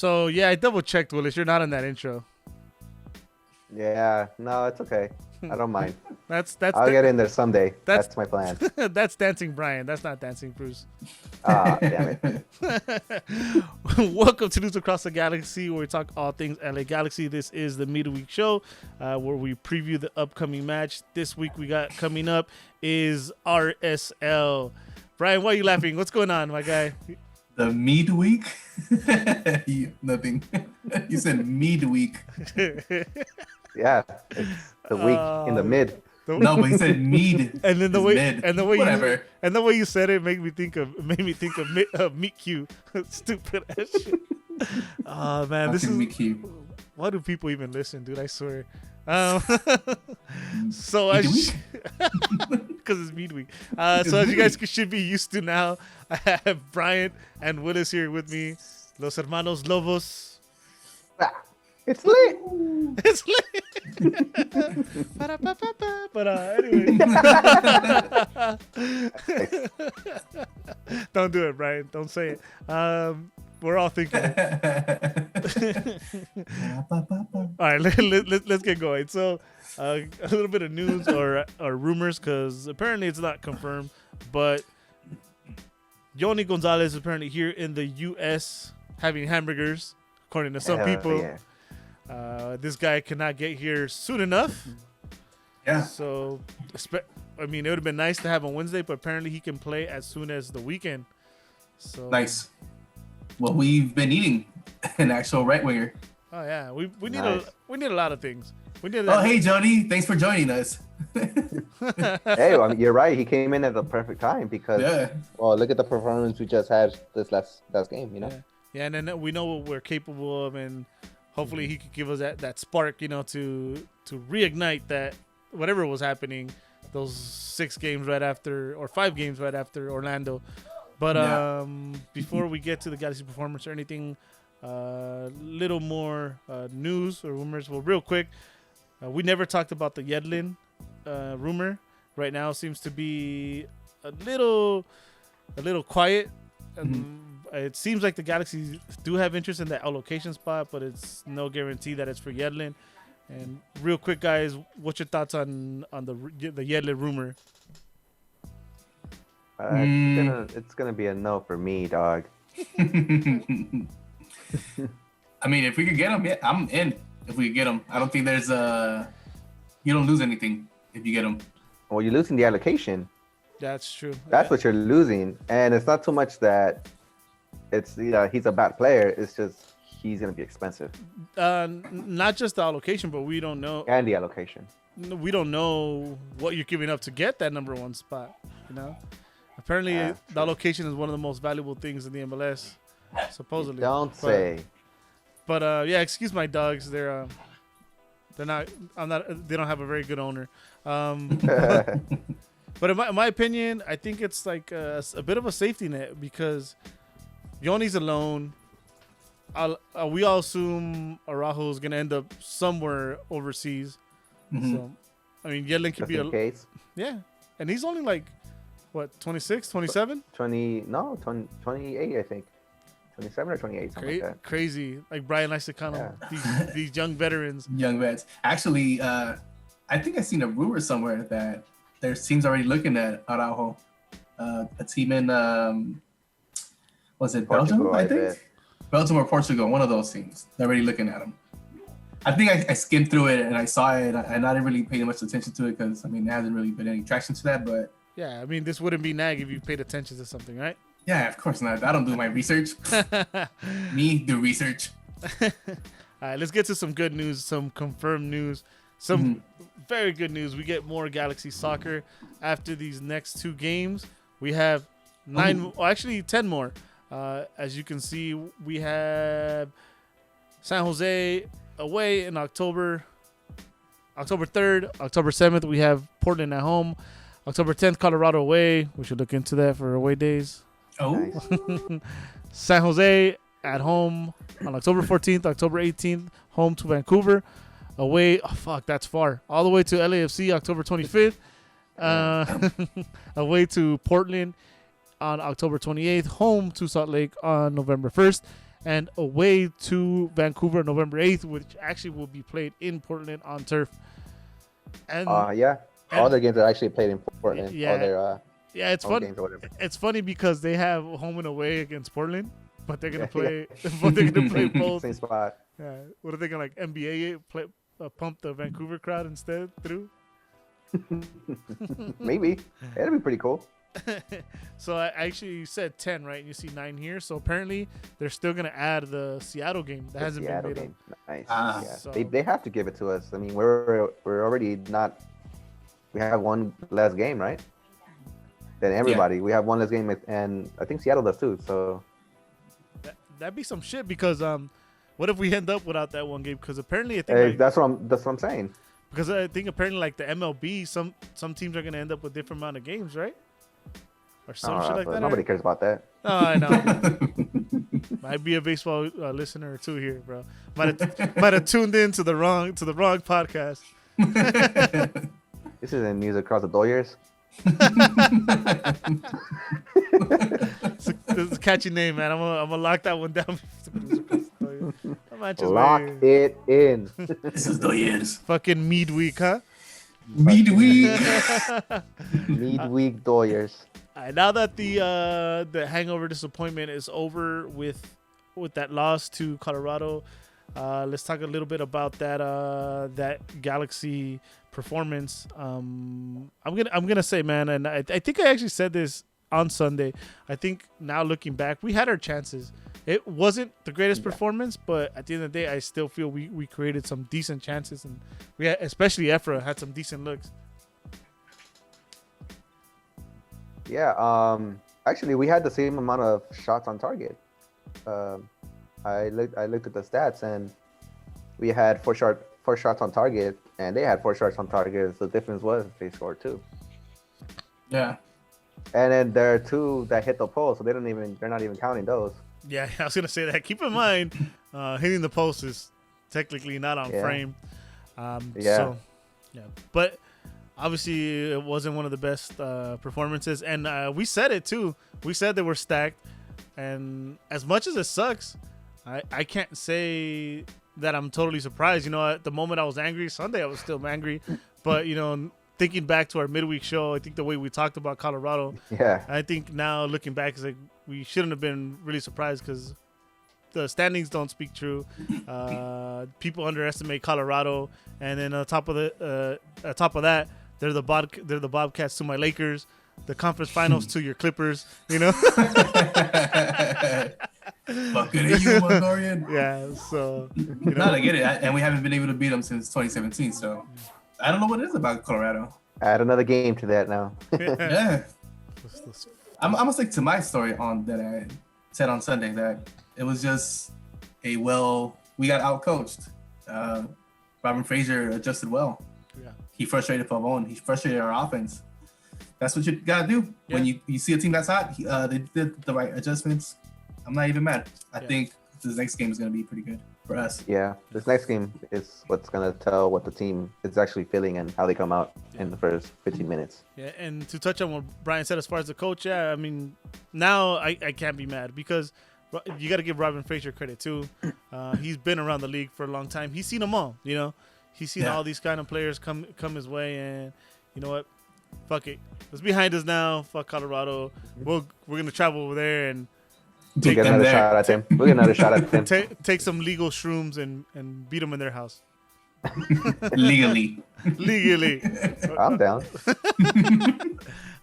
So yeah, I double checked, Willis. You're not in that intro. Yeah, no, it's okay. I don't mind. That's I'll get in there someday. that's That's my plan. that's Dancing Brian. That's not Dancing Bruce. Ah, damn it. Welcome to News Across the Galaxy, where we talk all things LA Galaxy. This is the Midweek show, where we preview the upcoming match. This week we got coming up is RSL. Brian, why are you laughing? What's going on, my guy? The midweek? Nothing. You said midweek. Yeah, it's the week in the mid. No, but he said mid. And then the way mid. and the way Whatever. the way you said it made me think of Meet Q. Stupid ass shit. Oh man, this is Meet Q. why do people even listen, dude? I swear. So Midweek? because it's midweek. So as you guys should be used to now, I have Brian and Willis here with me, Los Hermanos Lobos. Ah, it's lit. It's lit. But anyway, don't do it, Brian. Don't say it. We're all thinking it. All right, let's get going. So, a little bit of news or rumors, because apparently it's not confirmed, but Yoni Gonzalez is apparently here in the U.S. having hamburgers, according to some people. Yeah. This guy cannot get here soon enough. Yeah. So, I mean, it would have been nice to have on Wednesday, but apparently he can play as soon as the weekend. So Nice. Well, we've been eating an actual right winger. Oh yeah, we need Nice. we need a lot of things. We need. Oh, hey, Jody. Thanks for joining us. Hey, I mean, you're right. He came in at the perfect time because, Yeah. well, look at the performance we just had this last game. You know. Yeah, and then we know what we're capable of, and hopefully he could give us that spark, to reignite that whatever was happening, those 6 games right after or 5 games right after Orlando. But Yeah. before we get to the Galaxy performance or anything, little more news or rumors. Well, real quick, we never talked about the Yedlin rumor. Right now seems to be a little quiet. It seems like the Galaxy do have interest in that allocation spot, but it's no guarantee that it's for Yedlin. And real quick, guys, what's your thoughts on the Yedlin rumor? It's gonna be a no for me, dog. I mean, if we could get him, yeah, I'm in. If we could get him, I don't think there's you don't lose anything if you get him. Well, you're losing the allocation. That's true. That's what you're losing, and it's not so much that it's he's a bad player. It's just he's gonna be expensive, Not just the allocation, but we don't know. and the allocation. We don't know what you're giving up to get that number 1 spot. Apparently the True. allocation is one of the most valuable things in the MLS, supposedly. Don't say. But yeah, excuse my dogs. They're not. I'm not. They don't have a very good owner. But in my opinion, I think it's like a bit of a safety net because Yoni's alone. We all assume Araujo is gonna end up somewhere overseas. So, I mean, Yedlin could Just be in case. yeah, and he's only like what 26, 27? 28, I think. 27 or 28, something like that. Crazy. Like Brian likes to kind of these young veterans. Young vets. Actually, I think I seen a rumor somewhere that there's teams already looking at Araujo. A team in was it Belgium? Portugal, I think bet. Belgium or Portugal. One of those teams. They're already looking at him. I think I skimmed through it and I saw it, and I didn't really pay much attention to it because I mean there hasn't really been any traction to that. But Yeah, I mean this wouldn't be NAG if you paid attention to something, right? yeah, of course not. I don't do my research. Me do research. All right, let's get to some good news, some confirmed news, some very good news. We get more Galaxy soccer after these next 2 games. We have 9, well, actually 10 more. As you can see, we have San Jose away in October 3rd, October 7th. We have Portland at home. October 10th, Colorado away. We should look into that for away days. Oh, Nice. San Jose at home on October 14th, October 18th, home to Vancouver. Away, that's far. All the way to LAFC, October 25th. Away to Portland on October 28th, home to Salt Lake on November 1st. and away to Vancouver November 8th, which actually will be played in Portland on turf. And yeah. All their games are actually played in Portland. Yeah. All their yeah, it's home fun. games or whatever. It's funny because they have home and away against Portland, but they're gonna play. But they're gonna play both. Same spot. Yeah. What are they gonna like NBA it, play? Pump the Vancouver crowd instead through? Maybe. That'd be pretty cool. So I actually said 10, right? You see 9 here. So apparently they're still gonna add the Seattle game that hasn't been made up. Nice. Ah. Yeah. So- They have to give it to us. I mean, we're already not. We have one less game, right? Than everybody. We have one less game, and I think Seattle does too. So That'd be some shit because what if we end up without that one game? Because apparently I think that's what I'm saying. because I think apparently like the MLB, some teams are gonna end up with different amount of games, right? Or some shit like that. Nobody cares about that. Oh, I know. Might be a baseball listener or two here, bro. Might have tuned in to the wrong podcast. This isn't News Across the Doyers. It's a catchy name, man. I'm gonna lock that one down. Lock it in. This is the years. Fucking midweek, huh? Midweek. Midweek Doyers. Now that the hangover disappointment is over with that loss to Colorado, let's talk a little bit about that Galaxy performance. I'm gonna say, man, and I think I actually said this on Sunday. I think now looking back, we had our chances. It wasn't the greatest performance, but at the end of the day, I still feel we created some decent chances, and we had, especially Efra had some decent looks. Yeah. Actually, we had the same amount of shots on target. I looked at the stats, and we had four shots on target, and they had 4 shots on target. So the difference was they scored 2. Yeah. And then there are 2 that hit the post, so they're not even counting those. Yeah, I was gonna say that. Keep in mind, hitting the post is technically not on frame. So, yeah, but obviously it wasn't one of the best performances, and we said it too. We said they were stacked, and as much as it sucks, I can't say that I'm totally surprised. You know, at the moment I was angry. Sunday I was still angry, but you know, thinking back to our midweek show, I think the way we talked about Colorado, I think now looking back, it's like we shouldn't have been really surprised because the standings don't speak true. People underestimate Colorado, and then on top of that, they're the Bobcats to my Lakers, the conference finals to your Clippers. You know. Fucking you, Dorian. Yeah. So. You know. No, I get it, and we haven't been able to beat them since 2017. So I don't know what it is about Colorado. Add another game to that now. Yeah. I'm gonna stick to my story on that I said on Sunday that it was just we got outcoached. Robin Fraser adjusted well. Yeah. He frustrated Pavone. He frustrated our offense. That's what you gotta do when you see a team that's hot. They did the right adjustments. I'm not even mad. I think this next game is gonna be pretty good for us. Yeah, this next game is what's gonna tell what the team is actually feeling and how they come out in the first 15 minutes. Yeah, and to touch on what Brian said as far as the coach, I mean, now I can't be mad because you got to give Robin Fraser credit too. He's been around the league for a long time. He's seen them all, you know. He's seen all these kind of players come his way, and you know what? Fuck it. It's behind us now. Fuck Colorado. We're gonna travel over there and We'll get another shot at them. We'll get another shot at them. Take some legal shrooms and beat them in their house. Legally. I'm down.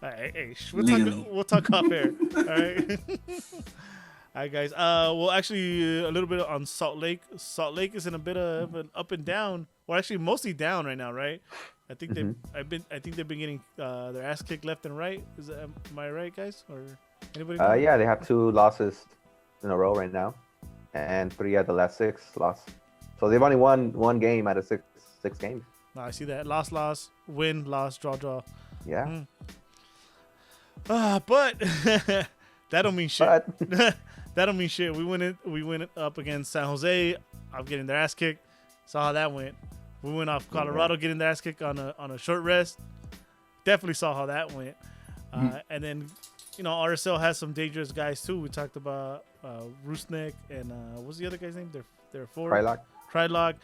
All right, hey, we'll talk off air. All right. All right, guys. Well, actually, a little bit on Salt Lake. Salt Lake is in a bit of an up and down. Well, actually, mostly down right now, right? I think I think they've been getting their ass kicked left and right. Am I right, guys? Or anybody? Yeah, they have 2 losses in a row right now, and 3 out of the last 6 lost. So they've only won 1 game out of 6 games. No, I see that. Loss, win, loss, draw. Yeah. But that don't mean shit. That don't mean shit. We went up against San Jose. I'm getting their ass kicked. Saw how that went. We went off Colorado getting their ass kicked on a short rest. Definitely saw how that went. And then RSL has some dangerous guys too. We talked about Rusnek and what's the other guy's name? They're forward. Krylock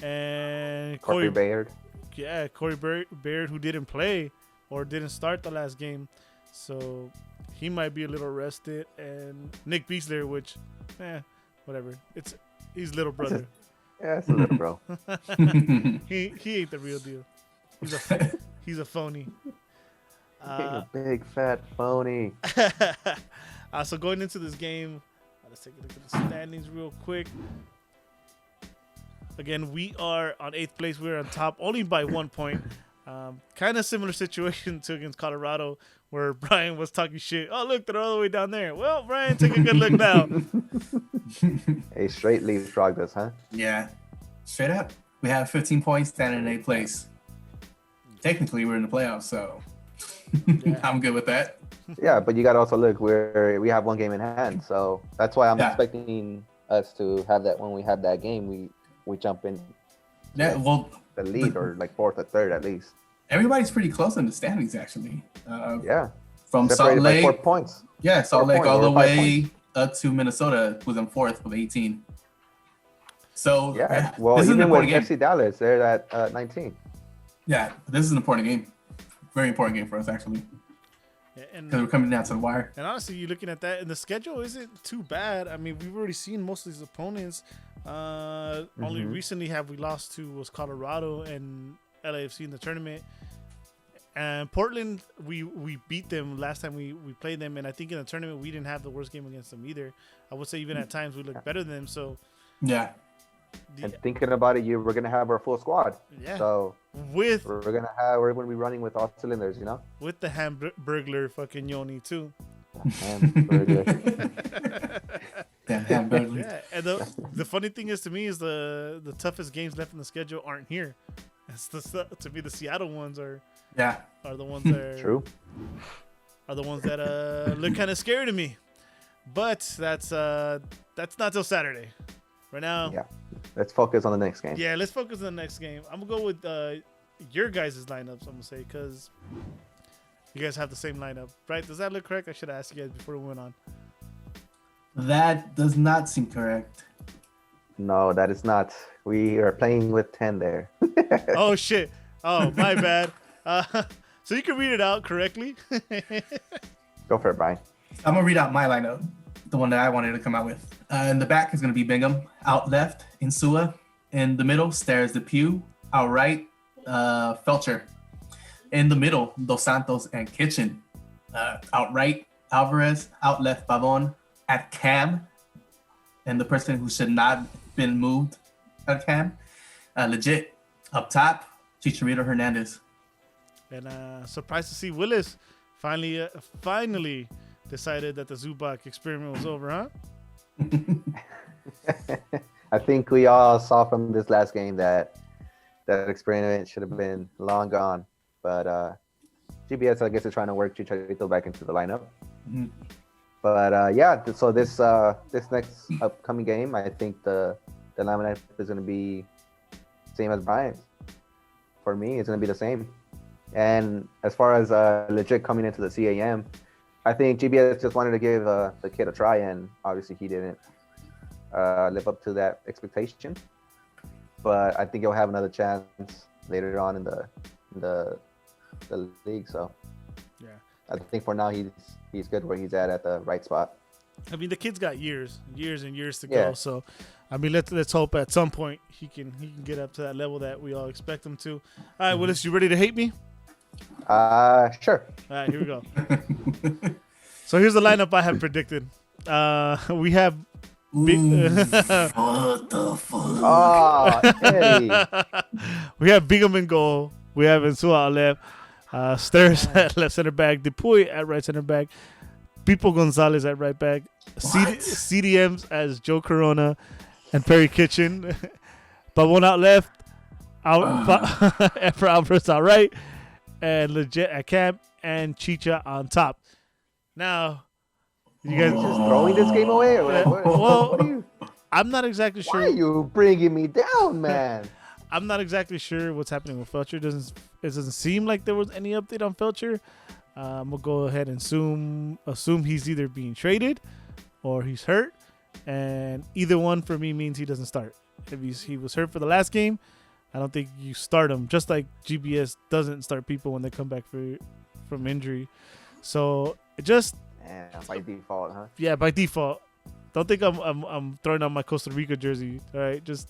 and Corey Bayard. Yeah, Corey Baird, who didn't play or didn't start the last game, so he might be a little rested. And Nick Beasler, which, whatever. He's little brother. Yeah, it's a little bro. he ain't the real deal. He's a phony. A big fat phony. So going into this game, let's take a look at the standings real quick. Again, we are on 8th place. We're on top only by 1 point. Kind of similar situation to against Colorado, where Brian was talking shit. Oh, look, they're all the way down there. Well, Brian, take a good look now. A straight leapfrogged us, huh? Yeah, straight up. We have 15 points, standing in 8th place. Technically, we're in the playoffs, so I'm good with that. Yeah, but you got to also look where we have 1 game in hand, so that's why I'm expecting us to have that. When we have that game, we jump in. Yeah, well, the lead or like 4th or 3rd at least. Everybody's pretty close in the standings, actually. From separated Salt Lake, by 4 points. Yeah, Salt Lake all the 5 way points. up to Minnesota, who's in 4th with 18. So well, this is an even with important game. FC Dallas, they're at 19. Yeah, this is an important game. Very important game for us, actually. Because we're coming down to the wire. And honestly, you're looking at that, and the schedule isn't too bad. I mean, we've already seen most of these opponents. Only recently have we lost to was Colorado and LAFC in the tournament. And Portland, we beat them last time we played them, and I think in the tournament we didn't have the worst game against them either. I would say even at times we looked better than them. So yeah. And thinking about it, we're gonna have our full squad. Yeah. So we're gonna be running with all cylinders, With the Hamburglar fucking Yoni too. Hamburglar. Damn Hamburglar. Yeah, and the funny thing is to me is the toughest games left in the schedule aren't here. It's to me the Seattle ones are the ones that True. Are the ones that look kind of scary to me. But that's not till Saturday. Right now. Yeah. Let's focus on the next game. Yeah, let's focus on the next game. I'm gonna go with your guys' lineups. I'm gonna say because you guys have the same lineup, right? Does that look correct? I should have asked you guys before we went on. That does not seem correct. No, that is not. We are playing with 10 there. Oh shit! Oh my bad. So you can read it out correctly. Go for it, Brian. I'm gonna read out my lineup, the one that I wanted to come out with. In the back is gonna be Bingham. Out left, Insua. In the middle, Stairs Depew. Out right, Felcher. In the middle, Dos Santos and Kitchen. Out right, Alvarez. Out left, Pavon. At Cam, and the person who should not have been moved at Cam. Legit. Up top, Chicharito Hernandez. And surprised to see Willis finally decided that the Zubac experiment was over, huh? I think we all saw from this last game that experiment should have been long gone. But GBS, I guess, is trying to work Chicharito back into the lineup. Mm-hmm. But so this next upcoming game, I think the lineup is going to be same as Brian's. For me, it's going to be the same. And as far as legit coming into the CAM, I think GBS just wanted to give the kid a try, and obviously he didn't live up to that expectation. But I think he'll have another chance later on in the league. So yeah, I think for now he's good where he's at the right spot. I mean, the kid's got years and years to go. So, I mean, let's hope at some point he can get up to that level that we all expect him to. All right, Willis, you ready to hate me? Sure. All right, here we go. So here's the lineup I have predicted. We have. What the fuck? Oh, Eddie. We have Bingham in goal. We have Insua on left. Stairs at left center back. Dupuy at right center back. Pipo Gonzalez at right back. CDMs as Joe Corona and Perry Kitchen. Pavon out left. Efra Alvarez out right. And Legit at camp. And Chicha on top. Now, you guys just throwing this game away? What are you? I'm not exactly sure. Why are you bringing me down, man? I'm not exactly sure what's happening with Felcher. It doesn't seem like there was any update on Felcher. I'm gonna go ahead and assume he's either being traded or he's hurt, and either one for me means he doesn't start. If he was hurt for the last game, I don't think you start him. Just like GBS doesn't start people when they come back from injury. So it just by default, huh? Yeah, by default. Don't think I'm throwing on my Costa Rica jersey. All right, it's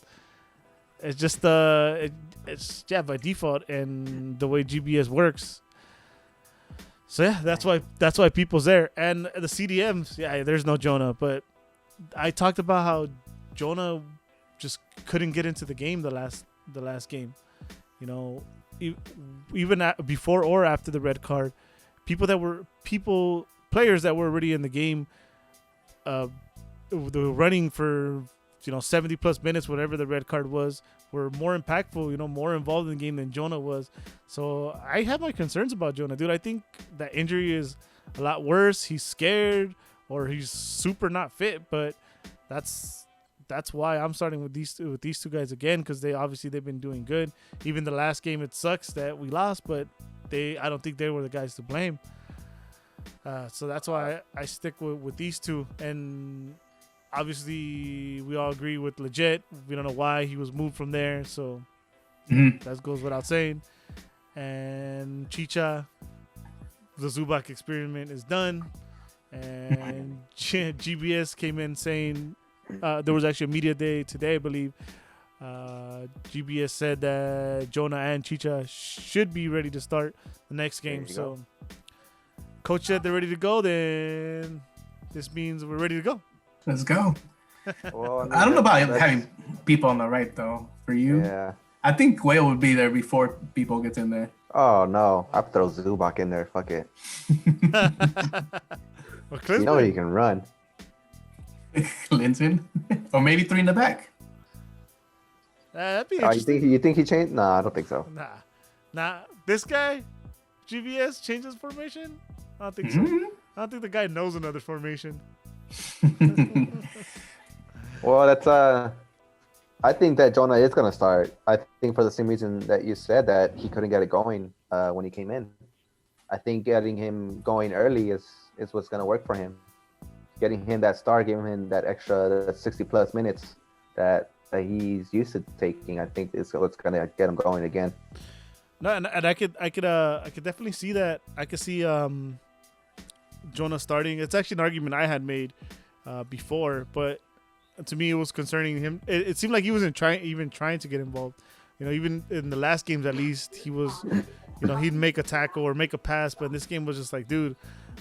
by default and the way GBS works. So yeah, that's why people's there. And the CDMs, yeah, there's no Jonah, but I talked about how Jonah just couldn't get into the game the last game. You know, even before or after the red card, players that were already in the game, they were running for 70 plus minutes, whatever the red card was, were more impactful, more involved in the game than Jonah was. So I have my concerns about Jonah, dude. I think that injury is a lot worse. He's scared or he's super not fit, but that's why I'm starting with these two guys again, because they've been doing good. Even the last game, it sucks that we lost, but I don't think they were the guys to blame. So that's why I stick with these two. And obviously, we all agree with Legit. We don't know why he was moved from there, so that goes without saying. And Chicha, the Zubac experiment is done. And GBS came in saying there was actually a media day today, I believe. GBS said that Jonah and Chicha should be ready to start the next game. So, Coach said they're ready to go. Then this means we're ready to go. Let's go. Well, I don't know about having people on the right though. For you, yeah. I think Whale would be there before people get in there. Oh no, I'd throw Zubac in there. Fuck it. Well, you know he can run. Linton, or maybe three in the back. That'd be interesting. You think he changed? No, I don't think so. Nah. This guy, GBS changes formation. I don't think so. I don't think the guy knows another formation. Well, that's I think that Jonah is gonna start. I think for the same reason that you said, that he couldn't get it going when he came in. I think getting him going early is what's gonna work for him. Getting him that start, giving him that extra 60 plus minutes that he's used to taking, I think is what's gonna get him going again. No, and I could definitely see that. I could see Jonah starting. It's actually an argument I had made before, but to me it was concerning him. It seemed like he wasn't trying to get involved. Even in the last games at least, he was, he'd make a tackle or make a pass, but in this game was just like, dude,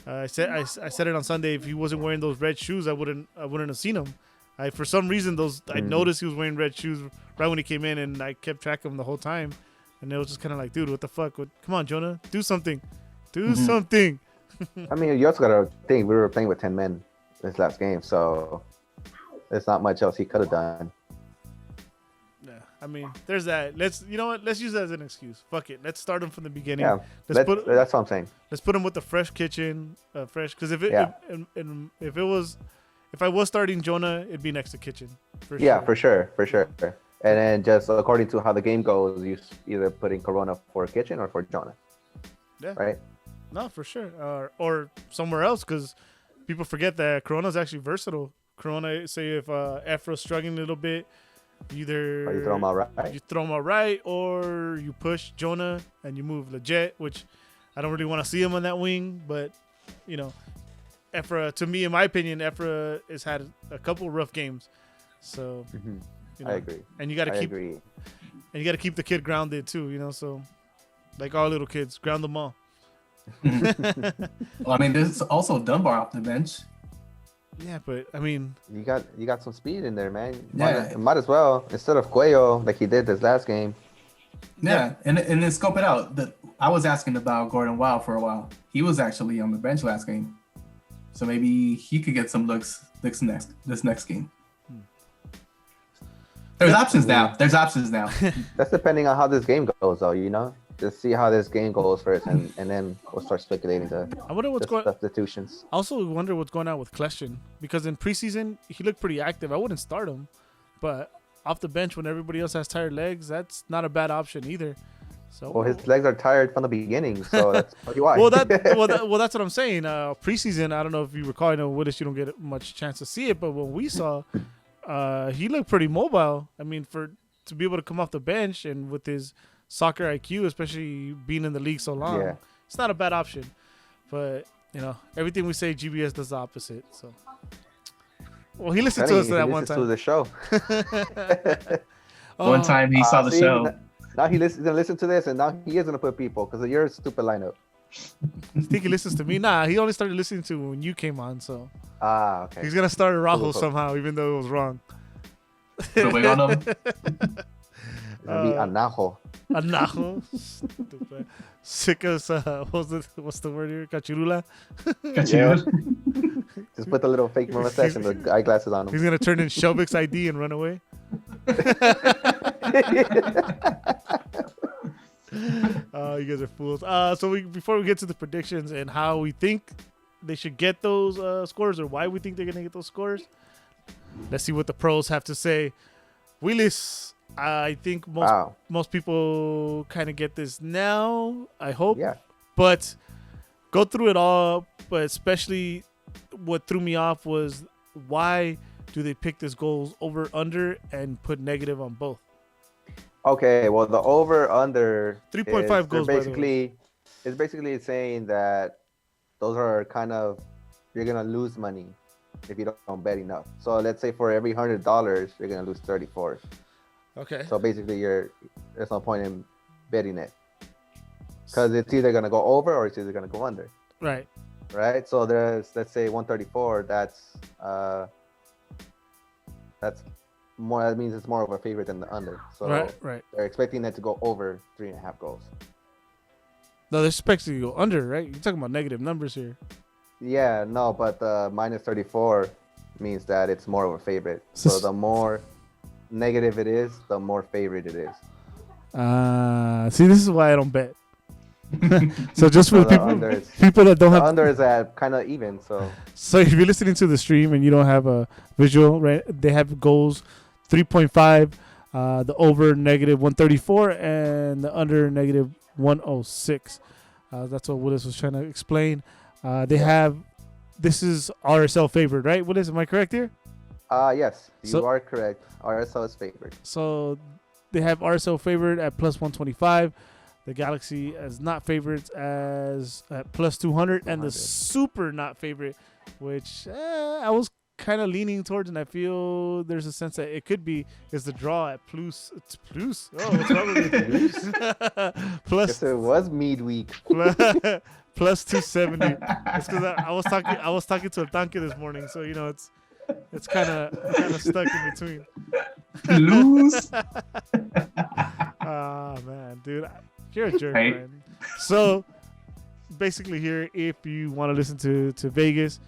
I said it on Sunday. If he wasn't wearing those red shoes, I wouldn't have seen him. For some reason I noticed he was wearing red shoes right when he came in, and I kept track of him the whole time. And it was just kind of like, dude, what the fuck? Come on, Jonah, do something. Do something. I mean, you also got to think we were playing with 10 men this last game, so there's not much else he could have done. Yeah, I mean, there's that. Let's use that as an excuse. Fuck it. Let's start him from the beginning. Yeah, that's what I'm saying. Let's put him with the fresh kitchen, because if I was starting Jonah, it'd be next to kitchen. For sure. For sure. And then just according to how the game goes, you either put in Corona for kitchen or for Jonah. Yeah. Right? No, for sure. Or somewhere else, because people forget that Corona's actually versatile. Corona, say if Efra's struggling a little bit, either you throw him out right, or you push Jonah and you move Legit, which I don't really want to see him on that wing, but Efra, to me, in my opinion, Efra has had a couple rough games, so I agree. And you got to keep the kid grounded too, so like our little kids, ground them all. Well, I mean, there's also Dunbar off the bench. Yeah, but I mean, you got some speed in there, man. Yeah. Might as well, instead of Cuello like he did this last game. Yeah. And then scope it out. I was asking about Gordon Wild for a while. He was actually on the bench last game, so maybe he could get some looks this next game. There's options now. That's depending on how this game goes, though. Just see how this game goes first, and then we'll start speculating the substitutions. I also wonder what's going on with Kleshin, because in preseason he looked pretty active. I wouldn't start him, but off the bench when everybody else has tired legs, that's not a bad option either. So Well, his legs are tired from the beginning, so that's probably why. well, that's what I'm saying. Preseason, I don't know if you recall. I know Willis, you don't get much chance to see it, but when we saw, he looked pretty mobile. I mean, to be able to come off the bench and with his soccer IQ, especially being in the league so long, it's not a bad option. But everything we say, GBS does the opposite. So, well, he listened to us that one time. To the show. One time he saw the show. Now he's gonna listen to this, and now he is gonna put people because of your stupid lineup. I think he listens to me. Nah, he only started listening to when you came on. So okay. He's gonna start a Rahul somehow, even though it was wrong. Put a on him. It's gonna be Anajo. Anajo. Stupid. Sick as what's the word here? Cachirula. Cachirula. Just put the little fake mustache and the eyeglasses on him. He's gonna turn in Shelvick's ID and run away. You guys are fools. So before we get to the predictions and how we think they should get those scores or why we think they're gonna get those scores, let's see what the pros have to say. Willis, I think most people kind of get this now. I hope. Yeah. But go through it all. But especially what threw me off was why do they pick this goals over under and put negative on both? Okay, well the over under 3.5 goals. It's basically saying that those are kind of, you're gonna lose money if you don't bet enough. So let's say for every $100 you're gonna lose 34. Okay. So basically there's no point in betting it because it's either gonna go over or it's either gonna go under. Right. So there's, let's say 134. That's more. That means it's more of a favorite than the under. So right. They're expecting it to go over 3.5 goals. No, they're expecting to go under, right? You're talking about negative numbers here. Yeah, no, but minus 34 means that it's more of a favorite. So the more negative it is, the more favorite it is. See, this is why I don't bet. So just for the people that don't have under is at kind of even. So if you're listening to the stream and you don't have a visual, right? They have goals 3.5, the over negative 134, and the under negative 106. That's what Willis was trying to explain. They have, this is RSL favored, right? Willis, am I correct here? Yes, you are correct. RSL is favored. So they have RSL favored at plus 125. The Galaxy as not favorites as at plus 200, and the super not favorite, which I was kind of leaning towards, and I feel there's a sense that it could be, is the draw at plus. It's plus. Oh, what's wrong with it? Plus. Guess it was midweek. Plus 270. It's because I was talking to a tanque this morning, so it's kind of stuck in between. Lose. Man, dude. You're a jerk, man. So basically here, if you want to listen to Vegas,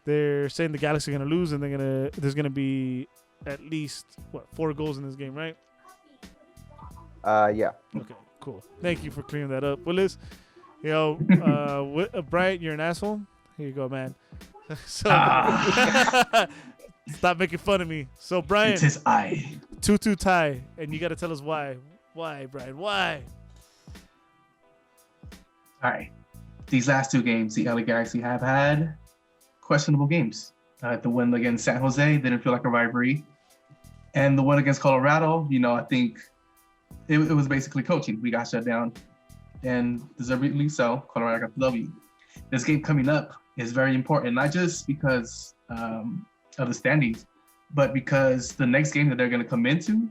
they're saying the Galaxy are going to lose, and there's going to be at least 4 goals in this game, right? Yeah. Okay, cool. Thank you for clearing that up. Willis, Bryant, you're an asshole. Here you go, man. So stop making fun of me. So Brian, it's his eye. 2-2 tie, and you got to tell us why. Why, Brian? Why? All right. These last 2 games, the LA Galaxy have had questionable games. The one against San Jose didn't feel like a rivalry. And the one against Colorado, I think it was basically coaching. We got shut down. And deservedly so, Colorado got the W. This game coming up is very important, not just because of the standings, but because the next game that they're going to come into,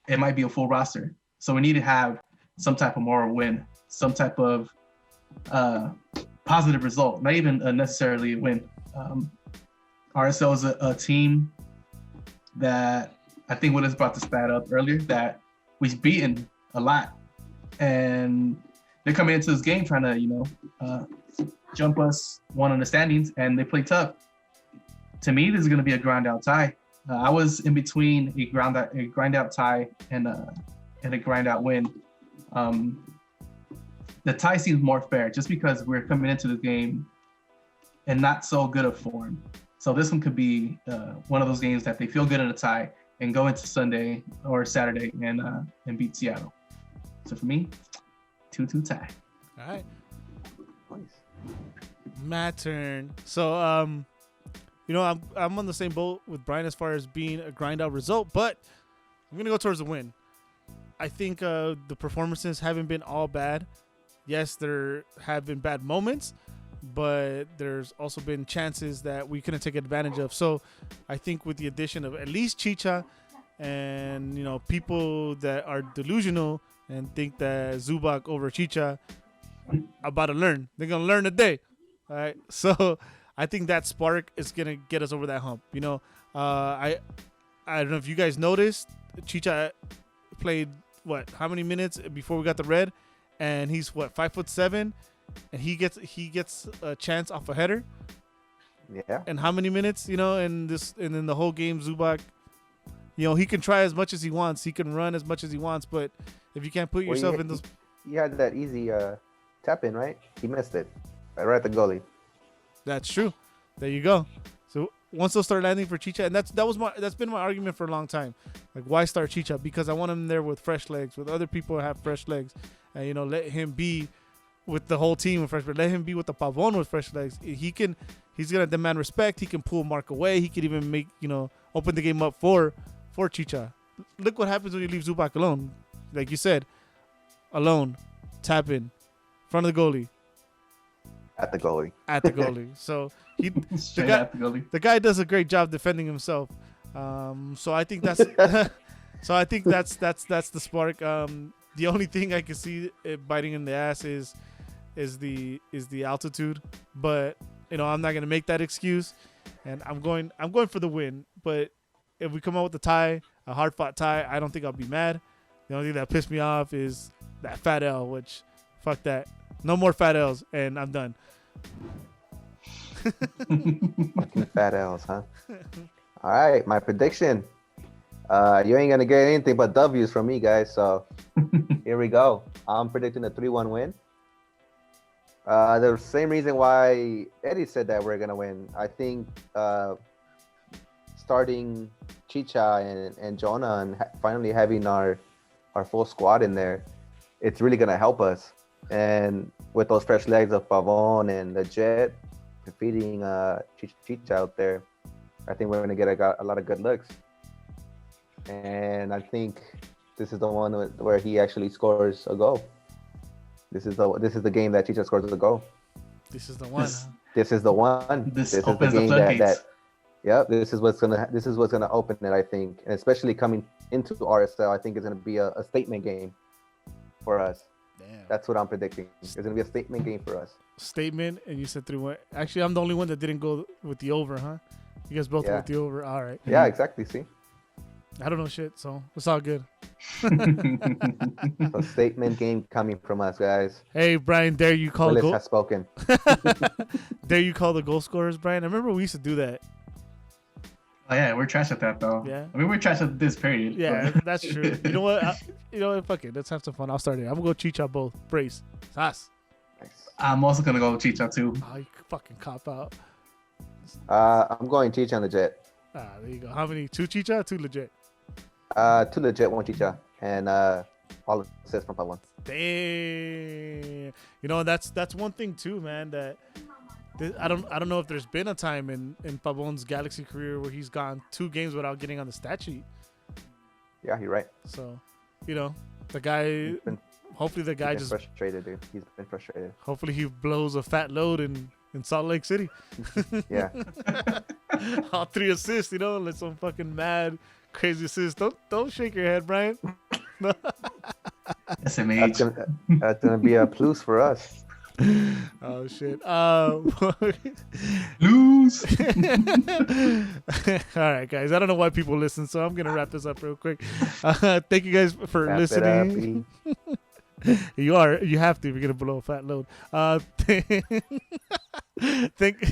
it might be a full roster. So we need to have some type of moral win, some type of positive result, not even necessarily a win. RSL is a team that I think Willis brought the stat up earlier, that we've beaten a lot. And they're coming into this game trying to, jump us one in the standings, and they play tough. To me, this is going to be a grind out tie. I was in between a grind out tie and a grind out win. The tie seems more fair just because we're coming into the game in not so good a form. So this one could be one of those games that they feel good in a tie and go into Sunday or Saturday and beat Seattle. So for me, 2-2 tie. All right. Nice. My turn. So, I'm on the same boat with Brian as far as being a grind out result, but I'm gonna go towards the win. I think the performances haven't been all bad. Yes, there have been bad moments, but there's also been chances that we couldn't take advantage of. So, I think with the addition of at least Chicha, and people that are delusional and think that Zubak over Chicha, about to learn. They're gonna learn today. All right. So I think that spark is gonna get us over that hump. I don't know if you guys noticed. Chicha played how many minutes before we got the red, and he's 5'7", and he gets a chance off a header. Yeah. And how many minutes? And then the whole game, Zubak. He can try as much as he wants. He can run as much as he wants, but if you can't put yourself in those, you had that easy tap in, right? He missed it right at the goalie. That's true. There you go. So once they'll start landing for Chicha, and that's been my argument for a long time. Like, why start Chicha? Because I want him there with fresh legs, with other people who have fresh legs, and let him be with the whole team with fresh legs. Let him be with the Pavon with fresh legs. He's gonna demand respect. He can pull Mark away. He could even make open the game up for Chicha. Look what happens when you leave Zubak alone. Like you said, alone, tap in, front of the goalie. At the goalie. So the guy does a great job defending himself. So I think that's that's the spark. The only thing I can see it biting in the ass is the altitude. But I'm not gonna make that excuse, and I'm going for the win. But if we come out with a tie, a hard fought tie, I don't think I'll be mad. The only thing that pissed me off is that fat L, which fuck that. No more fat L's, and I'm done. Fucking fat L's, huh? All right, my prediction. You ain't gonna get anything but W's from me, guys. So here we go. I'm predicting a 3-1 win. The same reason why Eddie said that we're gonna win. I think starting Chicha and Jonah and finally having our full squad in there, it's really gonna help us. And with those fresh legs of Pavon and the Jet defeating Chicha out there, I think we're gonna get a lot of good looks. And I think this is the one where he actually scores a goal. This is the game that Chicha scores a goal. This is the one. This is the one. This is the opens game the floodgates. This is what's gonna open it, I think, and especially coming into RSL, I think it's gonna be a statement game for us. Damn. That's what I'm predicting. It's gonna be a statement game for us. Statement, and you said 3-1. Actually, I'm the only one that didn't go with the over, huh? You guys both went with the over. All right. Yeah, exactly. See, I don't know shit, so it's all good. a statement game coming from us, guys. Hey, Brian, dare you call Willis has spoken. Dare you call the goal scorers, Brian? I remember we used to do that. Oh yeah, we're trash at that though. Yeah. I mean, we're trash at this period. Yeah, that's true. You know what? Fuck it. Let's have some fun. I'll start it. I'm gonna go Chicha both. Brace. Sas. Nice. I'm also gonna go Chicha too. Oh, you fucking cop out. I'm going Chicha on the Jet. There you go. How many? 2 Chicha, 2 legit. 2 legit, 1 Chicha, and all assists from Pavon. Damn. That's one thing too, man. That I don't know if there's been a time in Pavon's Galaxy career where he's gone 2 games without getting on the stat sheet. Yeah, you're right. So, the guy. Hopefully, the guy just frustrated, dude. He's been frustrated. Hopefully, he blows a fat load in Salt Lake City. Yeah. All 3 assists, like some fucking mad, crazy assists. Don't shake your head, Brian. SMH. That's gonna be a plus for us. Oh shit. Lose. All right, guys. I don't know why people listen, so I'm gonna wrap this up real quick. Thank you guys for listening. You have to if you're gonna blow a fat load. Thank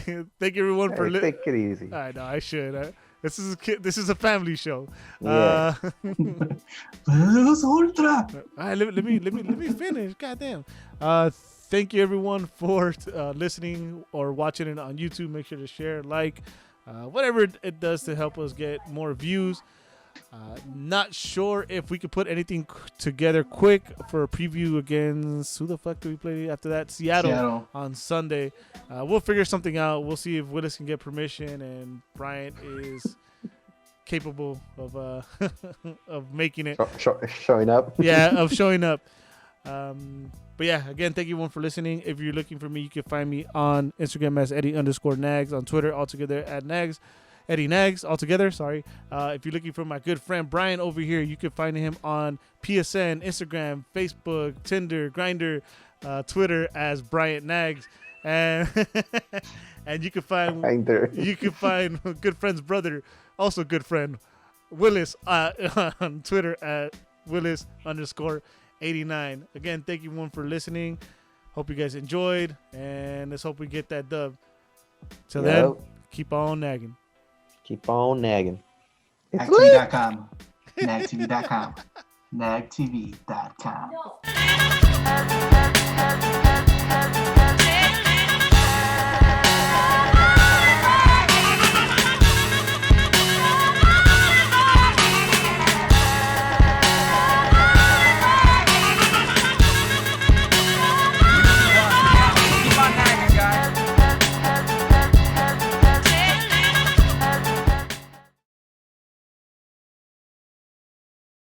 you everyone for listening. Take it easy. I know I should. This is a family show. Yeah. Ultra. Let me finish. Goddamn. Thank you everyone for listening or watching it on YouTube. Make sure to share, like, whatever it does to help us get more views. Not sure if we could put anything together quick for a preview against who the fuck do we play after that? Seattle. On Sunday. We'll figure something out. We'll see if Willis can get permission and Bryant is capable of of making it. Showing up. Yeah, of showing up. But yeah, again, thank you everyone for listening. If you're looking for me, you can find me on Instagram as Eddie_Nags, on Twitter altogether at Nags. Eddie Nags altogether, sorry. If you're looking for my good friend Brian over here, you can find him on PSN, Instagram, Facebook, Tinder, Grindr, Twitter as Bryant Nags, and and you can find good friend's brother, also good friend Willis on Twitter at Willis_89. Again, thank you everyone for listening. Hope you guys enjoyed, and let's hope we get that dub. Till then, keep on nagging. Keep on nagging. NAGTV.com. NAGTV.com. NAGTV.com.